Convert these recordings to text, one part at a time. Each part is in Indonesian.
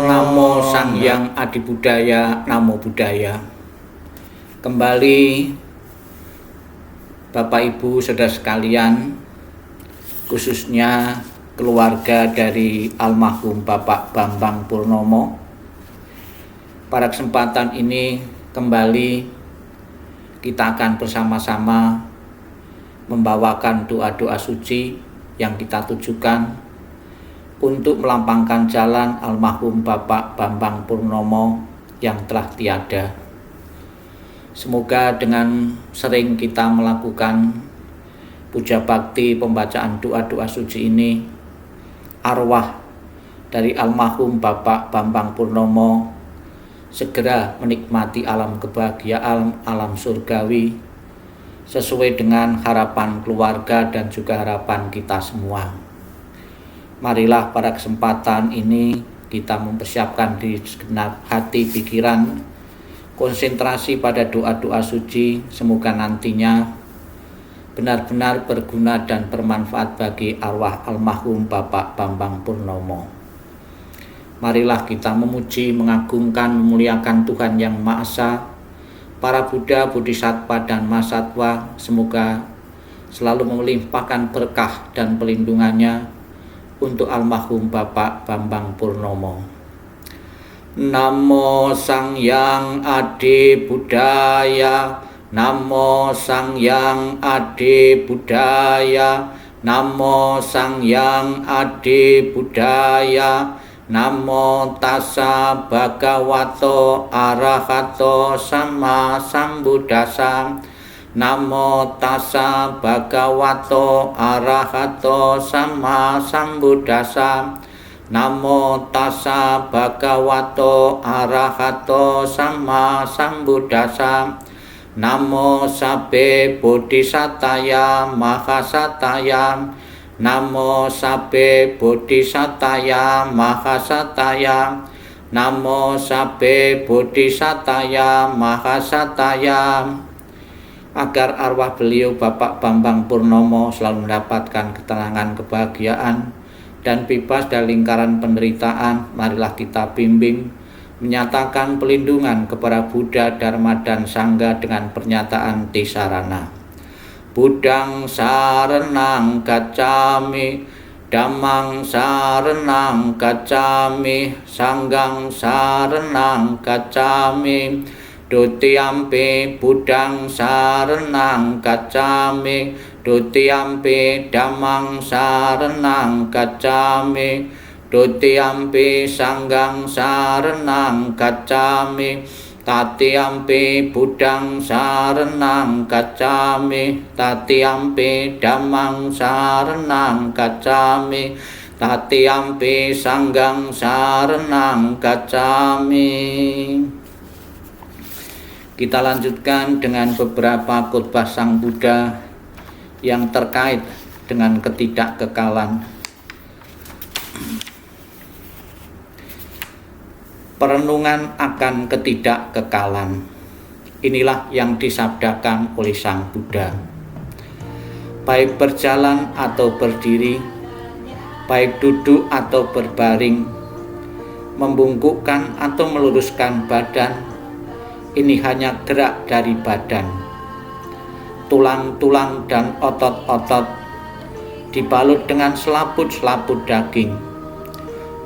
Namo Sang Hyang Adibudaya, Namo Buddhaya. Kembali Bapak Ibu Saudara sekalian, khususnya keluarga dari almarhum Bapak Bambang Purnomo. Pada kesempatan ini kembali kita akan bersama-sama membawakan doa-doa suci yang kita tujukan untuk melampangkan jalan almarhum Bapak Bambang Purnomo yang telah tiada. Semoga dengan sering kita melakukan puja bakti pembacaan doa-doa suci ini, arwah dari almarhum Bapak Bambang Purnomo segera menikmati alam kebahagiaan, alam surgawi, sesuai dengan harapan keluarga dan juga harapan kita semua. Marilah pada kesempatan ini kita mempersiapkan di segenap hati pikiran, konsentrasi pada doa-doa suci, semoga nantinya benar-benar berguna dan bermanfaat bagi arwah almarhum Bapak Bambang Purnomo. Marilah kita memuji, mengagungkan, memuliakan Tuhan Yang Maha Esa, para Buddha, Bodhisattva, dan Mahasatwa, semoga selalu melimpahkan berkah dan pelindungannya untuk almarhum Bapak Bambang Purnomo. Namo Sang Hyang Adibudaya, Namo Sang Hyang Adibudaya, Namo Sang Hyang Adibudaya, Namo Tassa Bhagavato Arahato Sama Sambuddhassa, Namo Tassa Bhagavato Arahato Sama Sambuddhassa, Namo Tassa Bhagavato Arahato Sama Sambuddhassa, Namo Sabbe Bodhisattaya Mahasataya, Namo Sabbe Bodhisattaya Mahasataya, Namo Sabbe Bodhisattaya Mahasataya. Agar arwah beliau Bapak Bambang Purnomo selalu mendapatkan ketenangan, kebahagiaan, dan bebas dari lingkaran penderitaan, marilah kita bimbing, menyatakan pelindungan kepada Buddha, Dharma, dan Sangha dengan pernyataan Tisarana. Buddhang saranang gacchami, Dhammang saranang gacchami, Sanghang saranang gacchami, Dutiyampi Buddhang saranang gacchami, Dutiyampi Dhammang saranang gacchami, Dutiyampi Sanghang saranang gacchami, Tatiyampi Buddhang saranang gacchami, Tatiyampi Dhammang saranang gacchami, Tatiyampi Sanghang saranang gacchami. Kita lanjutkan dengan beberapa khotbah Sang Buddha yang terkait dengan ketidakkekalan. Perenungan akan ketidakkekalan. Inilah yang disabdakan oleh Sang Buddha. Baik berjalan atau berdiri, baik duduk atau berbaring, membungkukkan atau meluruskan badan, ini hanya gerak dari badan. Tulang-tulang dan otot-otot dibalut dengan selaput-selaput daging.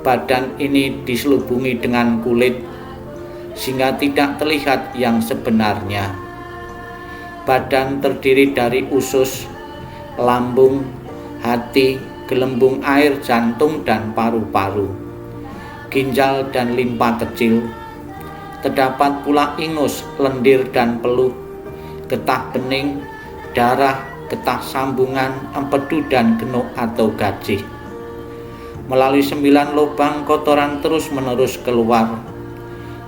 Badan ini diselubungi dengan kulit sehingga tidak terlihat yang sebenarnya. Badan terdiri dari usus, lambung, hati, gelembung air, jantung, dan paru-paru, ginjal dan limpa kecil. Terdapat pula ingus, lendir, dan peluh, getah bening, darah, getah sambungan, empedu, dan genuk atau gajih. Melalui 9 lubang kotoran terus-menerus keluar.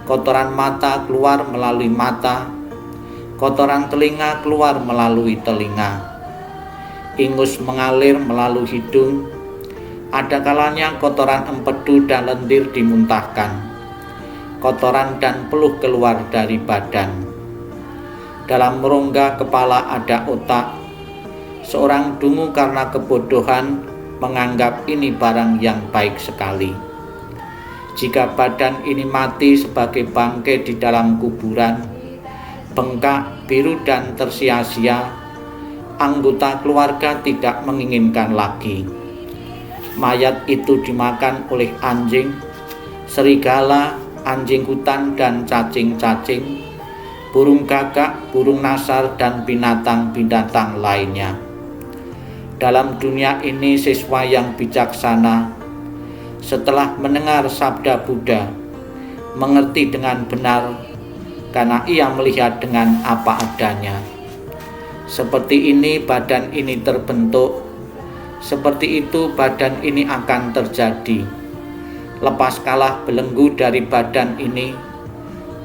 Kotoran mata keluar melalui mata, kotoran telinga keluar melalui telinga. Ingus mengalir melalui hidung. Ada kalanya kotoran empedu dan lendir dimuntahkan. Kotoran dan peluh keluar dari badan. Dalam rongga kepala ada otak. Seorang dungu karena kebodohan menganggap ini barang yang baik sekali. Jika badan ini mati sebagai bangkai di dalam kuburan, bengkak, biru dan tersia-sia, anggota keluarga tidak menginginkan lagi. Mayat itu dimakan oleh anjing, serigala, anjing hutan dan cacing-cacing, burung gagak, burung nasar dan binatang-binatang lainnya. Dalam dunia ini siswa yang bijaksana setelah mendengar sabda Buddha mengerti dengan benar karena ia melihat dengan apa adanya. Seperti ini badan ini terbentuk, seperti itu badan ini akan terjadi. Lepaskalah belenggu dari badan ini,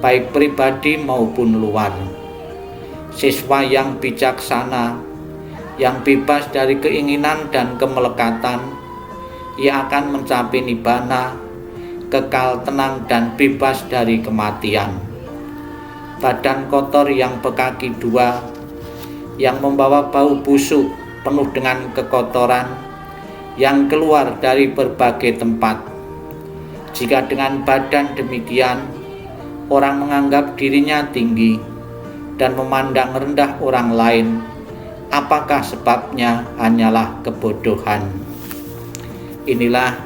baik pribadi maupun luar. Siswa yang bijaksana, yang bebas dari keinginan dan kemelekatan, ia akan mencapai nibbana, kekal tenang dan bebas dari kematian. Badan kotor yang berkaki dua, yang membawa bau busuk penuh dengan kekotoran, yang keluar dari berbagai tempat. Jika dengan badan demikian, orang menganggap dirinya tinggi dan memandang rendah orang lain, apakah sebabnya? Hanyalah kebodohan. Inilah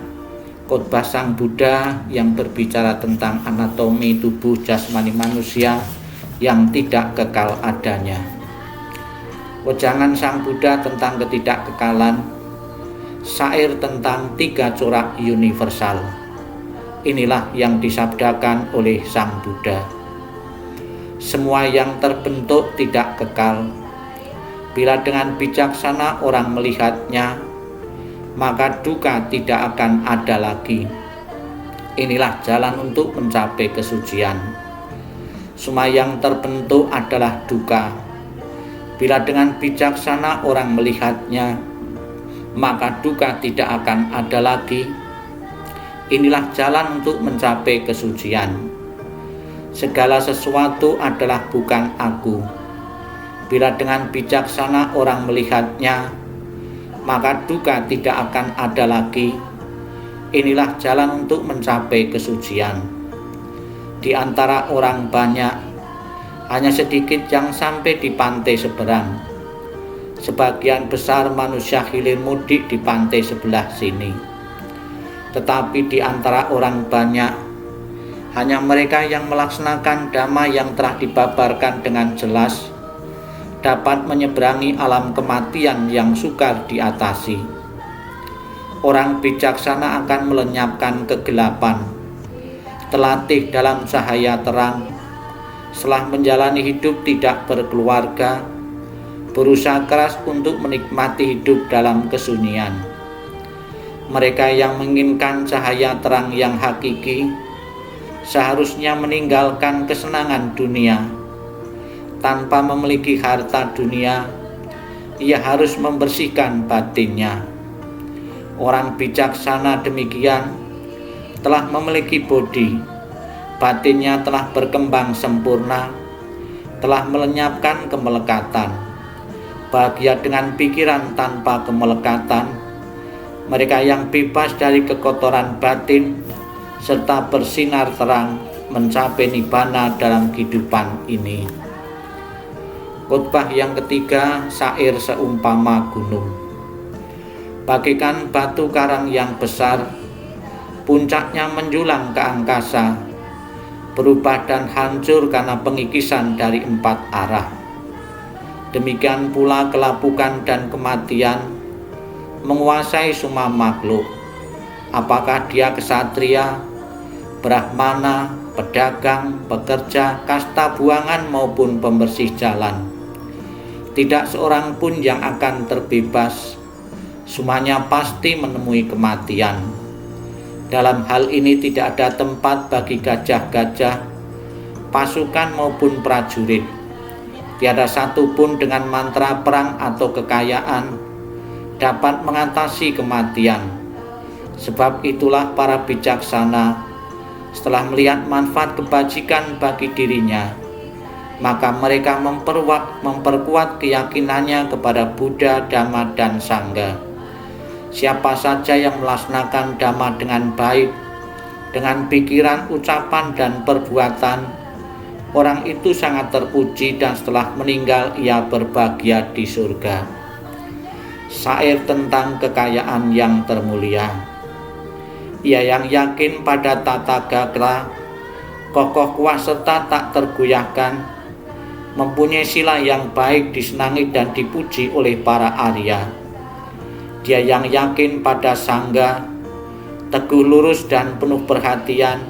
khotbah Sang Buddha yang berbicara tentang anatomi tubuh jasmani manusia yang tidak kekal adanya. Wejangan Sang Buddha tentang ketidakkekalan, syair tentang 3 corak universal. Inilah yang disabdakan oleh Sang Buddha. Semua yang terbentuk tidak kekal. Bila dengan bijaksana orang melihatnya, maka duka tidak akan ada lagi. Inilah jalan untuk mencapai kesucian. Semua yang terbentuk adalah duka. Bila dengan bijaksana orang melihatnya, maka duka tidak akan ada lagi. Inilah jalan untuk mencapai kesucian. Segala sesuatu adalah bukan aku. Bila dengan bijaksana orang melihatnya, maka duka tidak akan ada lagi. Inilah jalan untuk mencapai kesucian. Di antara orang banyak, hanya sedikit yang sampai di pantai seberang. Sebagian besar manusia hilir mudik di pantai sebelah sini. Tetapi di antara orang banyak, hanya mereka yang melaksanakan dhamma yang telah dibabarkan dengan jelas dapat menyeberangi alam kematian yang sukar diatasi. Orang bijaksana akan melenyapkan kegelapan, terlatih dalam cahaya terang, setelah menjalani hidup tidak berkeluarga, berusaha keras untuk menikmati hidup dalam kesunyian. Mereka yang menginginkan cahaya terang yang hakiki, seharusnya meninggalkan kesenangan dunia. Tanpa memiliki harta dunia, ia harus membersihkan batinnya. Orang bijaksana demikian telah memiliki bodi, batinnya telah berkembang sempurna, telah melenyapkan kemelekatan. Bahagia dengan pikiran tanpa kemelekatan, mereka yang bebas dari kekotoran batin serta bersinar terang mencapai nibbana dalam kehidupan ini. Khotbah yang ketiga, syair seumpama gunung. Bagaikan batu karang yang besar, puncaknya menjulang ke angkasa, berubah dan hancur karena pengikisan dari 4 arah. Demikian pula kelapukan dan kematian menguasai semua makhluk. Apakah dia kesatria, brahmana, pedagang, pekerja, kasta buangan maupun pembersih jalan. Tidak seorang pun yang akan terbebas, semuanya pasti menemui kematian. Dalam hal ini tidak ada tempat bagi gajah-gajah, pasukan maupun prajurit. Tiada satu pun dengan mantra perang atau kekayaan dapat mengatasi kematian. Sebab itulah para bijaksana setelah melihat manfaat kebajikan bagi dirinya, maka mereka memperkuat keyakinannya kepada Buddha, Dhamma, dan Sangha. Siapa saja yang melaksanakan dhamma dengan baik, dengan pikiran, ucapan, dan perbuatan, orang itu sangat terpuji dan setelah meninggal ia berbahagia di surga. Syair tentang kekayaan yang termulia. Ia yang yakin pada tata gatra, kokoh kuat serta tak tergoyahkan, mempunyai sila yang baik, disenangi dan dipuji oleh para Arya. Dia yang yakin pada sangga, teguh lurus dan penuh perhatian.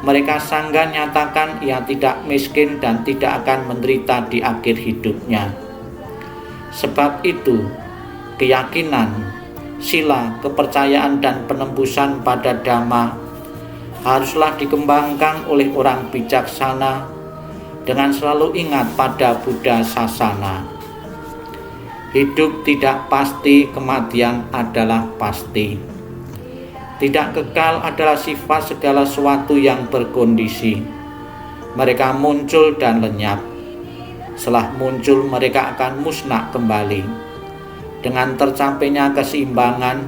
Mereka sangga nyatakan ia tidak miskin dan tidak akan menderita di akhir hidupnya. Sebab itu, keyakinan, sila, kepercayaan dan penembusan pada dhamma haruslah dikembangkan oleh orang bijaksana dengan selalu ingat pada Buddha Sasana. Hidup tidak pasti, kematian adalah pasti. Tidak kekal adalah sifat segala sesuatu yang berkondisi. Mereka muncul dan lenyap. Setelah muncul mereka akan musnah kembali. Dengan tercapainya keseimbangan,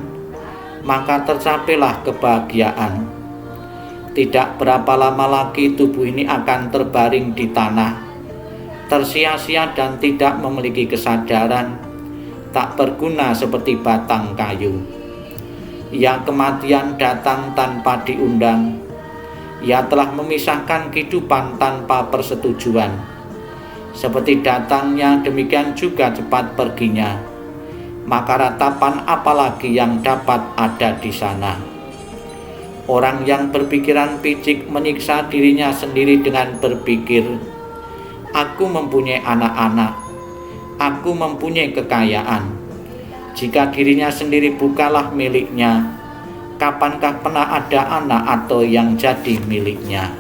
maka tercapailah kebahagiaan. Tidak berapa lama lagi tubuh ini akan terbaring di tanah, tersia-sia dan tidak memiliki kesadaran, tak berguna seperti batang kayu. Ya, kematian datang tanpa diundang. Ia telah memisahkan kehidupan tanpa persetujuan. Seperti datangnya, demikian juga cepat perginya. Maka ratapan apalagi yang dapat ada di sana? Orang yang berpikiran picik menyiksa dirinya sendiri dengan berpikir, aku mempunyai anak-anak, aku mempunyai kekayaan. Jika dirinya sendiri bukanlah miliknya, kapankah pernah ada anak atau yang jadi miliknya?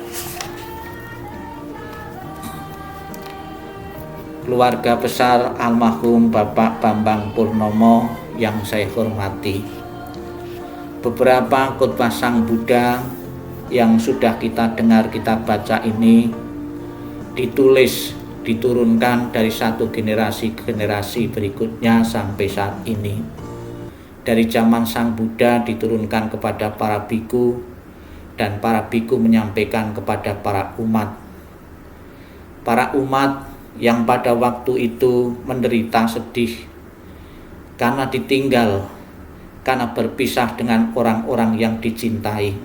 Keluarga besar almarhum Bapak Bambang Purnomo yang saya hormati, beberapa khotbah Sang Buddha yang sudah kita dengar, kita baca ini diturunkan dari satu generasi ke generasi berikutnya sampai saat ini. Dari zaman Sang Buddha diturunkan kepada para biku, dan para biku menyampaikan kepada para umat. Para umat yang pada waktu itu menderita sedih karena ditinggal, karena berpisah dengan orang-orang yang dicintai,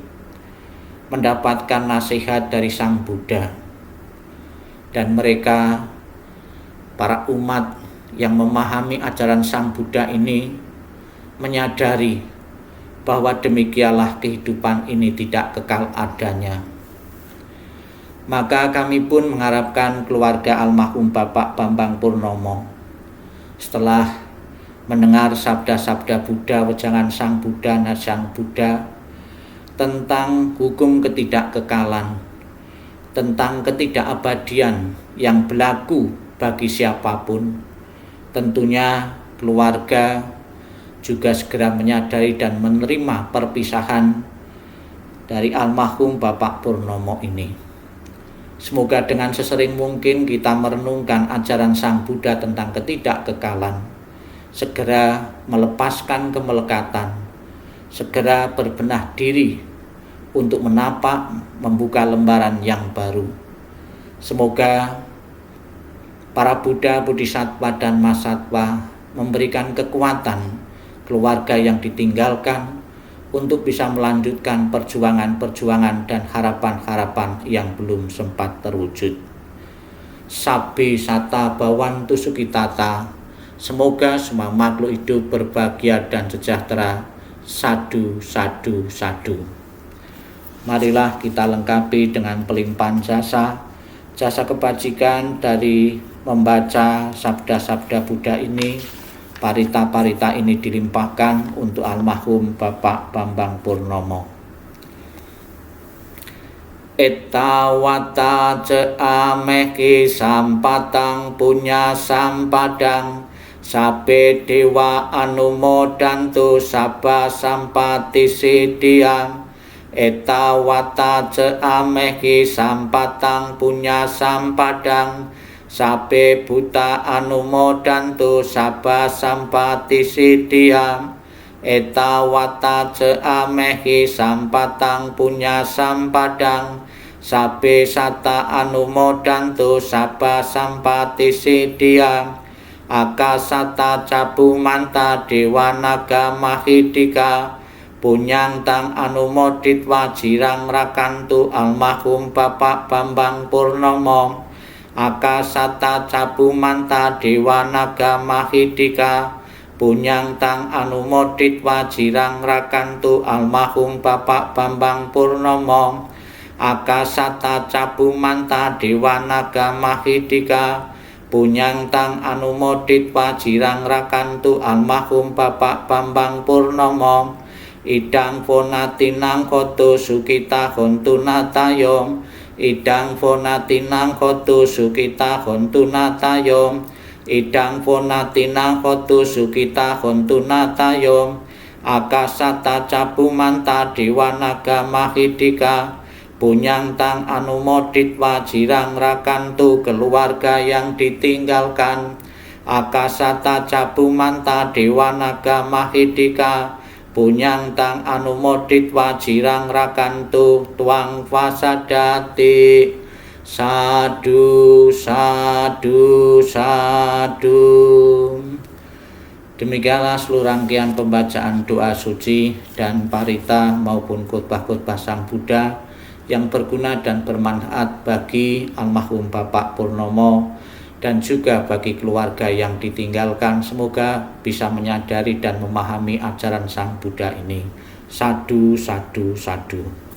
mendapatkan nasihat dari Sang Buddha. Dan mereka, para umat yang memahami ajaran Sang Buddha ini, menyadari bahwa demikianlah kehidupan ini tidak kekal adanya. Maka kami pun mengharapkan keluarga almarhum Bapak Bambang Purnomo, setelah mendengar sabda-sabda Buddha, wejangan Sang Buddha, nasihat Buddha tentang hukum ketidakkekalan, tentang ketidakabadian yang berlaku bagi siapapun, tentunya keluarga juga segera menyadari dan menerima perpisahan dari almarhum Bapak Purnomo ini. Semoga dengan sesering mungkin kita merenungkan ajaran Sang Buddha tentang ketidakkekalan, segera melepaskan kemelekatan, segera berbenah diri untuk menapak membuka lembaran yang baru. Semoga para Buddha, Bodhisattva dan Mahasatwa memberikan kekuatan keluarga yang ditinggalkan untuk bisa melanjutkan perjuangan-perjuangan dan harapan-harapan yang belum sempat terwujud. Sabbi sata bhavantu sukhitata. Semoga semua makhluk hidup berbahagia dan sejahtera. Sadu, sadu, sadu. Marilah kita lengkapi dengan pelimpahan jasa kebajikan dari membaca sabda-sabda Buddha ini. Parita-parita ini dilimpahkan untuk almarhum Bapak Bambang Purnomo. Ettawata ce ameki sampatang punya sampadang, sabe dewa anumodantu sabba sampati siddhiyang. Ettawata ce ameki sampatang punya sampadang, sabe buta anumodantu sabba sampati siddhiyang. etawata ceamehi sampatang punya sampadang sabe sata anumodantu saba sampati sidia akasata cabu manta dewanaga mahidika punyang tang anumodit wajirang rakantu almarhum Bapak Bambang Purnomo akasata cabu manta dewanaga mahidika punyang tang anumodit wajirang rakantu almarhum Bapak Bambang Purnomo akasata cabu manta dewanaga mahidika punyang tang anumodit wajirang rakantu almarhum Bapak Bambang Purnomo idang fonatinang koto sukita hontunatayom idang fonatinang koto sukita hontunatayom idang fonatinang koto sukita hontunatayom akasata cabu manta dewanaga mahidika punyang tang anumodit wajirang rakantu keluarga yang ditinggalkan akasata cabu manta dewanaga mahidika punyang tang anumodit wajirang rakantu tuang fasadati sadu sadu sadu. Demikianlah seluruh rangkaian pembacaan doa suci dan parita maupun khotbah-khotbah Sang Buddha yang berguna dan bermanfaat bagi almarhum Bapak Purnomo dan juga bagi keluarga yang ditinggalkan. Semoga bisa menyadari dan memahami ajaran Sang Buddha ini. Sadu, sadu, sadu.